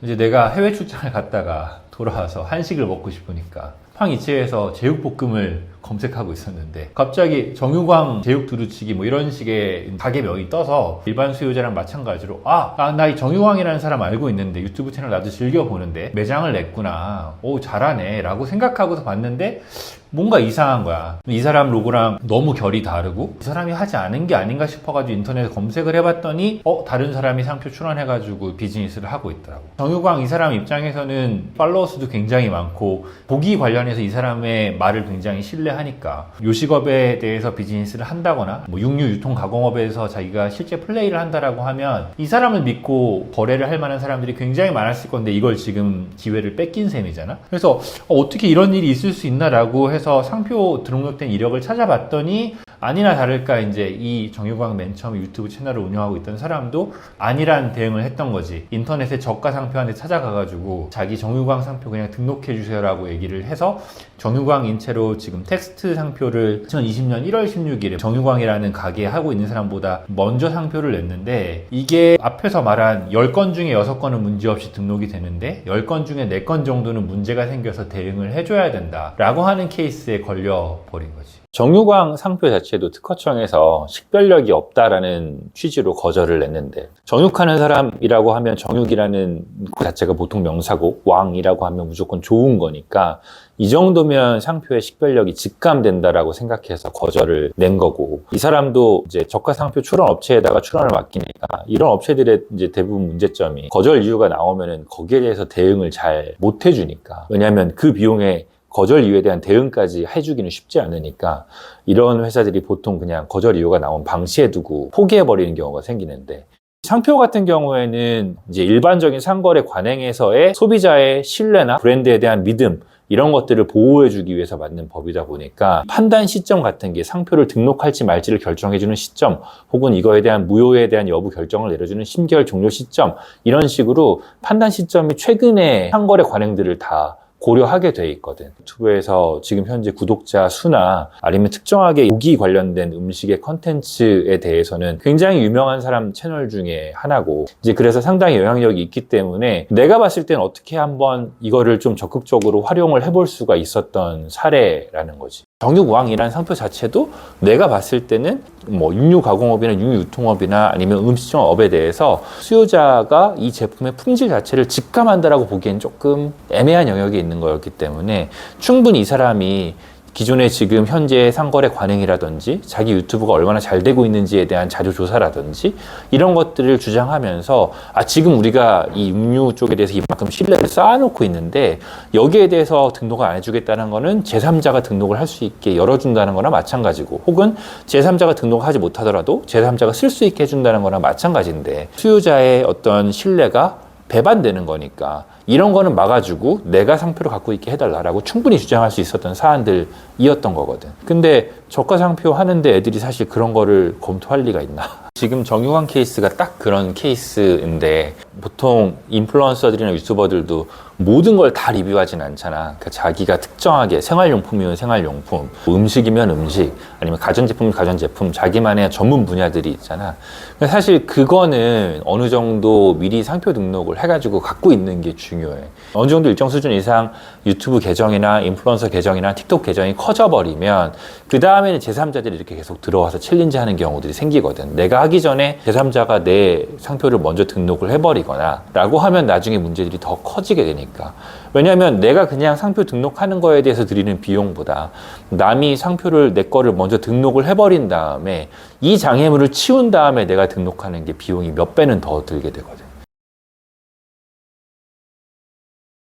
이제 내가 해외 출장을 갔다가 돌아와서 한식을 먹고 싶으니까 팡이체에서 제육볶음을 검색하고 있었는데 갑자기 정유광 제육 두루치기 뭐 이런 식의 가게명이 떠서 일반 수요자랑 마찬가지로 나 이 정유광이라는 사람 알고 있는데 유튜브 채널 나도 즐겨보는데 매장을 냈구나, 오 잘하네 라고 생각하고서 봤는데 뭔가 이상한 거야. 이 사람 로고랑 너무 결이 다르고 이 사람이 하지 않은 게 아닌가 싶어가지고 인터넷에 검색을 해봤더니 다른 사람이 상표 출원해가지고 비즈니스를 하고 있더라고. 정유광 이 사람 입장에서는 팔로워 수도 굉장히 많고 고기 관련해서 이 사람의 말을 굉장히 신뢰하니까 요식업에 대해서 비즈니스를 한다거나 뭐 육류 유통 가공업에서 자기가 실제 플레이를 한다라고 하면 이 사람을 믿고 거래를 할 만한 사람들이 굉장히 많았을 건데 이걸 지금 기회를 뺏긴 셈이잖아. 그래서 어떻게 이런 일이 있을 수 있나라고 해서 상표 등록된 이력을 찾아봤더니 아니나 다를까 이제 이 정유광 맨 처음 유튜브 채널을 운영하고 있던 사람도 아니란 대응을 했던 거지. 인터넷에 저가 상표한테 찾아가가지고 자기 정유광 상표 그냥 등록해 주세요라고 얘기를 해서 정유광 인체로 지금 텍스트 상표를 2020년 1월 16일에 정유광이라는 가게에 하고 있는 사람보다 먼저 상표를 냈는데 이게 앞에서 말한 10건 중에 6건은 문제없이 등록이 되는데 10건 중에 4건 정도는 문제가 생겨서 대응을 해줘야 된다 라고 하는 케이스에 걸려버린 거지. 정유광 상표 자체도 특허청에서 식별력이 없다라는 취지로 거절을 냈는데 정육하는 사람이라고 하면 정육이라는 그 자체가 보통 명사고 왕이라고 하면 무조건 좋은 거니까 이 정도면 상표의 식별력이 직감된다라고 생각해서 거절을 낸 거고 이 사람도 이제 저가 상표 출원 업체에다가 출원을 맡기니까 이런 업체들의 이제 대부분 문제점이 거절 이유가 나오면은 거기에 대해서 대응을 잘 못 해주니까 왜냐하면 그 비용에 거절 이유에 대한 대응까지 해주기는 쉽지 않으니까 이런 회사들이 보통 그냥 거절 이유가 나온 방치해 두고 포기해버리는 경우가 생기는데 상표 같은 경우에는 이제 일반적인 상거래 관행에서의 소비자의 신뢰나 브랜드에 대한 믿음 이런 것들을 보호해주기 위해서 만든 법이다 보니까 판단 시점 같은 게 상표를 등록할지 말지를 결정해주는 시점 혹은 이거에 대한 무효에 대한 여부 결정을 내려주는 심결 종료 시점 이런 식으로 판단 시점이 최근에 상거래 관행들을 다 고려하게 돼 있거든. 유튜브에서 지금 현재 구독자 수나 아니면 특정하게 고기 관련된 음식의 컨텐츠에 대해서는 굉장히 유명한 사람 채널 중에 하나고 이제 그래서 상당히 영향력이 있기 때문에 내가 봤을 땐 어떻게 한번 이거를 좀 적극적으로 활용을 해볼 수가 있었던 사례라는 거지. 정육왕이라는 상표 자체도 내가 봤을 때는 뭐 육류 가공업이나 육류 유통업이나 아니면 음식점업에 대해서 수요자가 이 제품의 품질 자체를 직감한다라고 보기엔 조금 애매한 영역에 있는 거였기 때문에 충분히 이 사람이 기존에 지금 현재 상거래 관행이라든지 자기 유튜브가 얼마나 잘 되고 있는지에 대한 자료조사라든지 이런 것들을 주장하면서 지금 우리가 이 육류 쪽에 대해서 이만큼 신뢰를 쌓아놓고 있는데 여기에 대해서 등록을 안 해주겠다는 거는 제3자가 등록을 할 수 있게 열어준다는 거나 마찬가지고 혹은 제3자가 등록하지 못하더라도 제3자가 쓸 수 있게 해준다는 거나 마찬가지인데 수요자의 어떤 신뢰가 배반되는 거니까 이런 거는 막아주고 내가 상표를 갖고 있게 해달라고 충분히 주장할 수 있었던 사안들이었던 거거든. 근데 저가 상표 하는데 애들이 사실 그런 거를 검토할 리가 있나? 지금 정유광 케이스가 딱 그런 케이스인데 보통 인플루언서들이나 유튜버들도 모든 걸 다 리뷰하진 않잖아. 그러니까 자기가 특정하게 생활용품이면 생활용품, 음식이면 음식, 아니면 가전제품이면 가전제품, 자기만의 전문 분야들이 있잖아. 그러니까 사실 그거는 어느 정도 미리 상표 등록을 해가지고 갖고 있는 게 중요해. 어느 정도 일정 수준 이상 유튜브 계정이나 인플루언서 계정이나 틱톡 계정이 커져버리면 그 다음에는 제3자들이 이렇게 계속 들어와서 챌린지 하는 경우들이 생기거든. 내가 하기 전에 제3자가 내 상표를 먼저 등록을 해버리거나 라고 하면 나중에 문제들이 더 커지게 되니까. 왜냐하면 내가 그냥 상표 등록하는 거에 대해서 드리는 비용보다 남이 상표를 내 거를 먼저 등록을 해버린 다음에 이 장애물을 치운 다음에 내가 등록하는 게 비용이 몇 배는 더 들게 되거든.